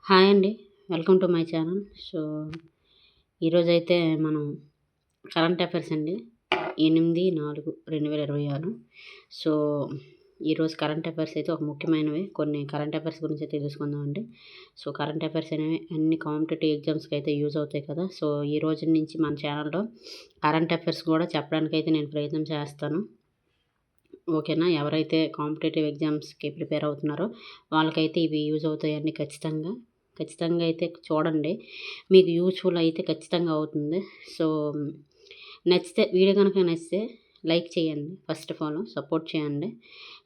Hi అండి. Welcome to my channel. So, ఈరోజైతే మనం కరెంట్ అఫైర్స్ అండి. 8/4/2026. సో, ఈరోజు కరెంట్ అఫైర్స్ అయితే ఒక ముఖ్యమైనవి. కొన్ని కరెంట్ అఫైర్స్ గురించి అయితే తెలుసుకుందామండి. సో, కరెంట్ అఫైర్స్ అనేవి అన్ని కాంపిటేటివ్ ఎగ్జామ్స్‌కి అయితే యూజ్ అవుతాయి కదా! సో, ఈ రోజు నుంచి మన ఛానల్‌లో కరెంట్ అఫైర్స్ కూడా చెప్పడానికైతే నేను ప్రయత్నం చేస్తాను. ఓకేనా? ఎవరైతే కాంపిటేటివ్ ఎగ్జామ్స్‌కి ప్రిపేర్ అవుతున్నారో వాళ్ళకైతే ఇవి యూజ్ అవుతాయండి ఖచ్చితంగా. ఖచ్చితంగా అయితే చూడండి. మీకు యూజ్‌ఫుల్ అయితే ఖచ్చితంగా అవుతుంది. సో, వీడియో గనుక నచ్చితే లైక్ చేయండి. ఫస్ట్ ఆఫ్ ఆల్ సపోర్ట్ చేయండి.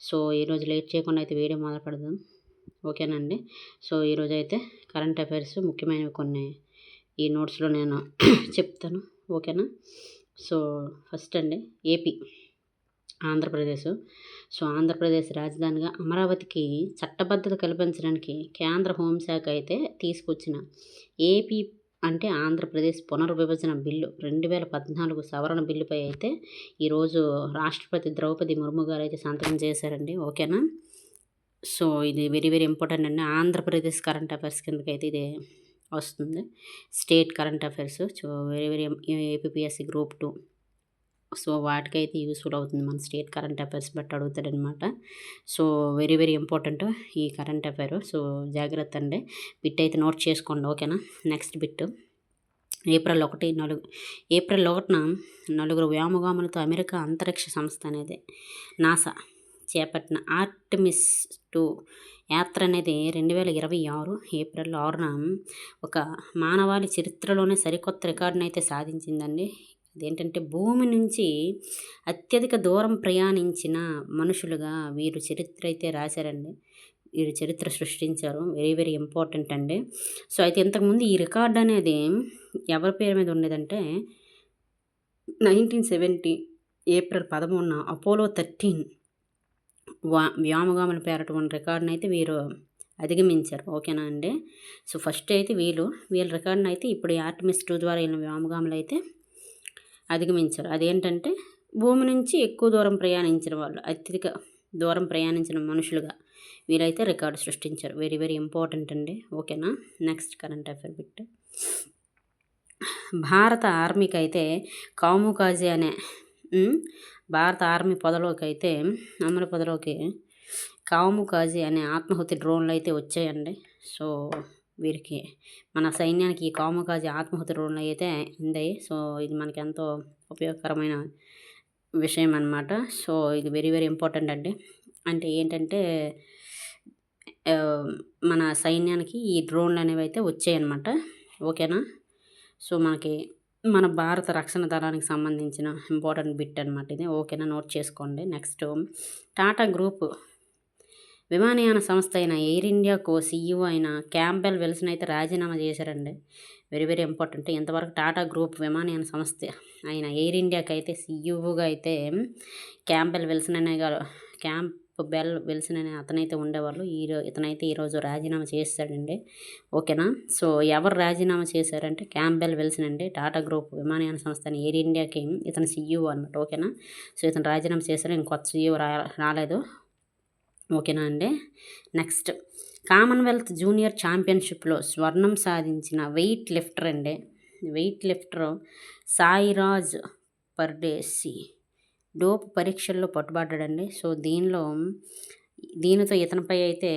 సో, ఈరోజు లేట్ చేయకుండా అయితే వీడియో మొదలు పెడదాం. ఓకేనండి. సో, ఈరోజైతే కరెంట్ అఫైర్స్ ముఖ్యమైనవి కొన్ని ఈ నోట్స్‌లో నేను చెప్తాను. ఓకేనా? సో, ఫస్ట్ అండి ఏపీ. ఆంధ్రప్రదేశ్. సో, ఆంధ్రప్రదేశ్ రాజధానిగా అమరావతికి చట్టబద్ధత కల్పించడానికి కేంద్ర హోంశాఖ అయితే తీసుకొచ్చిన ఏపీ అంటే ఆంధ్రప్రదేశ్ పునర్విభజన బిల్లు 2014 సవరణ బిల్లుపై అయితే ఈరోజు రాష్ట్రపతి ద్రౌపది ముర్ము గారు అయితే సంతకం చేశారండి. ఓకేనా? సో, ఇది వెరీ వెరీ ఇంపార్టెంట్ అండి. ఆంధ్రప్రదేశ్ కరెంట్ అఫైర్స్ కిందకైతే ఇది వస్తుంది. State current affairs. So, very very APPSC group 2. So, వాటికైతే యూస్‌ఫుల్ అవుతుంది. మన స్టేట్ కరెంట్ అఫైర్స్ బట్టి అడుగుతాడనమాట. సో, వెరీ వెరీ ఇంపార్టెంట్ ఈ కరెంట్ అఫైర్. సో, జాగ్రత్త అండి. బిట్ అయితే నోట్ చేసుకోండి. ఓకేనా? Next bit. ఏప్రిల్ 1న నలుగురు వ్యోమగాములతో అమెరికా అంతరిక్ష సంస్థ అనేది నాసా చేపట్టిన ఆర్టెమిస్ 2 యాత్ర అనేది 2026 ఏప్రిల్ 6న ఒక మానవాళి చరిత్రలోనే సరికొత్త రికార్డునైతే సాధించిందండి. అదేంటంటే భూమి నుంచి అత్యధిక దూరం ప్రయాణించిన మనుషులుగా వీరు చరిత్ర అయితే రాశారండి. వీరు చరిత్ర సృష్టించారు. వెరీ వెరీ ఇంపార్టెంట్ అండి. సో, అయితే ఇంతకుముందు ఈ రికార్డ్ అనేది ఎవరి పేరు మీద ఉండేదంటే 1970 ఏప్రిల్ 13న అపోలో 13 వ్యోమగాముల పేరట ఉన్న రికార్డుని అయితే వీరు అధిగమించారు. ఓకేనా అండి? సో, ఫస్ట్ అయితే వీళ్ళ రికార్డుని అయితే ఇప్పుడు ఆర్టెమిస్ 2 ద్వారా వెళ్ళిన వ్యోమగాములు అయితే అధిగమించారు. అదేంటంటే భూమి నుంచి ఎక్కువ దూరం ప్రయాణించిన వాళ్ళు, అత్యధిక దూరం ప్రయాణించిన మనుషులుగా వీరైతే రికార్డు సృష్టించారు. వెరీ వెరీ ఇంపార్టెంట్ అండి. ఓకేనా? Next current affair bit. భారత ఆర్మీకి అయితే కాముకాజీ అనే భారత ఆర్మీ అమలు పొదలోకి కాముకాజీ అనే ఆత్మాహుతి డ్రోన్లు అయితే వచ్చాయండి. సో, వీరికి మన సైన్యానికి ఈ కాముకాజీ ఆత్మాహుతి డ్రోన్లు అయితే అందాయి. సో, ఇది మనకి ఎంతో ఉపయోగకరమైన విషయం అన్నమాట. సో, ఇది వెరీ వెరీ ఇంపార్టెంట్ అండి. అంటే ఏంటంటే మన సైన్యానికి ఈ డ్రోన్లు అనేవి అయితే వచ్చాయన్నమాట. ఓకేనా? సో, మన భారత రక్షణ దళానికి సంబంధించిన ఇంపార్టెంట్ బిట్ అనమాట ఇది. ఓకేనా? నోట్ చేసుకోండి. నెక్స్ట్ టాటా గ్రూప్ విమానయాన సంస్థ అయిన ఎయిర్ ఇండియాకు సీఈఓ అయిన క్యాంపెల్ విల్సన్ అయితే రాజీనామా చేశారండి. Very very important. ఇంతవరకు టాటా గ్రూప్ విమానయాన సంస్థ అయిన ఎయిర్ ఇండియాకి అయితే సీఈఓగా అయితే క్యాంపెల్ విల్సన్ అనే అతనైతే ఉండేవాళ్ళు. ఇతనైతే ఈరోజు రాజీనామా చేశాడండి. ఓకేనా? సో, ఎవరు రాజీనామా చేశారంటే క్యాంపెల్ విల్సన్ అండి. టాటా గ్రూప్ విమానయాన సంస్థ అని ఎయిర్ ఇండియాకి ఇతను సీఈఓ అనమాట. ఓకేనా? సో, ఇతను రాజీనామా చేశారు. ఇంకొత్త సీఈఓ రాలేదు. ఓకేనా అండి? నెక్స్ట్ కామన్వెల్త్ జూనియర్ ఛాంపియన్షిప్లో స్వర్ణం సాధించిన వెయిట్ లిఫ్టర్ సాయిరాజ్ పర్డేసి డోప్ పరీక్షల్లో పట్టుబడ్డాడండి. సో, దీనితో ఇతనిపై అయితే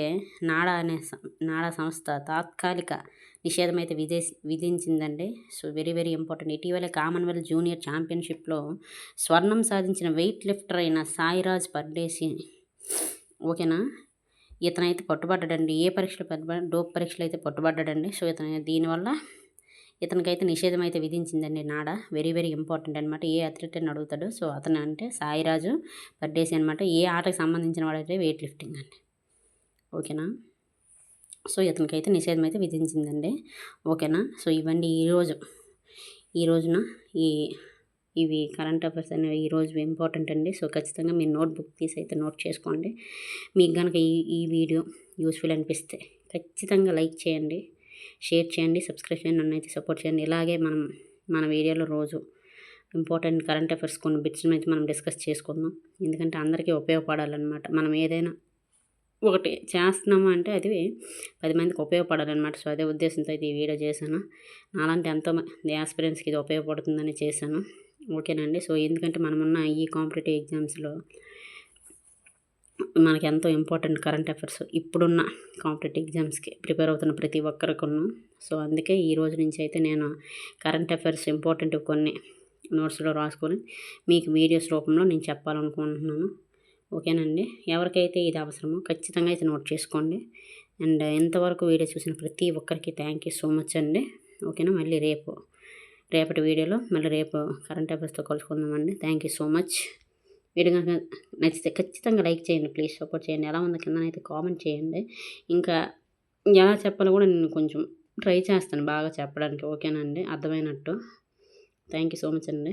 నాడా సంస్థ తాత్కాలిక నిషేధం అయితే విధించిందండి. So, very very important. ఇటీవలే కామన్వెల్త్ జూనియర్ ఛాంపియన్షిప్లో స్వర్ణం సాధించిన వెయిట్ లిఫ్టర్ అయిన సాయిరాజ్ పర్డేసి ఓకేనా, ఇతనైతే పట్టుబడ్డాడండి. ఏ పరీక్షలు డోప్ పరీక్షలు అయితే పట్టుబడ్డాడండి. సో, దీనివల్ల ఇతనికైతే నిషేధం అయితే విధించిందండి నాడా. వెరీ వెరీ ఇంపార్టెంట్ అనమాట. ఏ అథ్లెట్ అని అడుగుతాడు. సో, అతను అంటే సాయిరాజు పర్డేసి అనమాట. ఏ ఆటకు సంబంధించిన వాడైతే వెయిట్ లిఫ్టింగ్ అండి. ఓకేనా? సో, ఇతనికైతే నిషేధం అయితే విధించిందండి. ఓకేనా? సో, ఇవన్నీ ఈ రోజున ఇవి కరెంట్ అఫైర్స్ అనేవి ఈరోజు ఇంపార్టెంట్ అండి. సో, ఖచ్చితంగా మీరు నోట్బుక్ తీసి అయితే నోట్ చేసుకోండి. మీకు కనుక ఈ వీడియో యూస్ఫుల్ అనిపిస్తే ఖచ్చితంగా లైక్ చేయండి, షేర్ చేయండి, సబ్స్క్రైబ్ చేయండి, నన్ను అయితే సపోర్ట్ చేయండి. ఇలాగే మన వీడియోలో రోజు ఇంపార్టెంట్ కరెంట్ అఫైర్స్ కొన్ని బిట్స్ని అయితే మనం డిస్కస్ చేసుకుందాం. ఎందుకంటే అందరికీ ఉపయోగపడాలన్నమాట. మనం ఏదైనా ఒకటి చేస్తున్నాము అంటే అది 10 మందికి ఉపయోగపడాలనమాట. సో, అదే ఉద్దేశంతో అయితే ఈ వీడియో చేశాను. నాలాంటి ఎంతోమంది యాస్పిరెంట్స్‌కి ఇది ఉపయోగపడుతుందని చేశాను. ఓకేనండి. సో, ఎందుకంటే మనమున్న ఈ కాంపిటేటివ్ ఎగ్జామ్స్‌లో మనకెంతో ఇంపార్టెంట్ కరెంట్ అఫైర్స్ ఇప్పుడున్న కాంపిటేటివ్ ఎగ్జామ్స్‌కి ప్రిపేర్ అవుతున్న ప్రతి ఒక్కరికును. సో, అందుకే ఈ రోజు నుంచి అయితే నేను కరెంట్ అఫైర్స్ ఇంపార్టెంట్‌వి కొన్ని నోట్స్‌లో రాసుకొని మీకు వీడియోస్ రూపంలో నేను చెప్పాలనుకుంటున్నాను. ఓకేనండి. ఎవరికైతే ఇది అవసరమో ఖచ్చితంగా అయితే నోట్ చేసుకోండి. అండ్ ఇంతవరకు వీడియో చూసిన ప్రతి ఒక్కరికి థ్యాంక్ యూ సో మచ్ అండి. ఓకేనా. మళ్ళీ రేపటి వీడియోలో రేపు కరెంట్ అఫైర్స్‌తో కలుసుకుందామండి. Thank you so much. Video గనుక నచ్చితే ఖచ్చితంగా లైక్ చేయండి. ప్లీజ్ సపోర్ట్ చేయండి. ఎలా ఉందో కిందనైతే కామెంట్ చేయండి. ఇంకా ఎలా చెప్పాలో కూడా నేను కొంచెం ట్రై చేస్తాను బాగా చెప్పడానికి. ఓకేనా అండి. అర్థమైనట్టు. థ్యాంక్ యూ సో మచ్ అండి.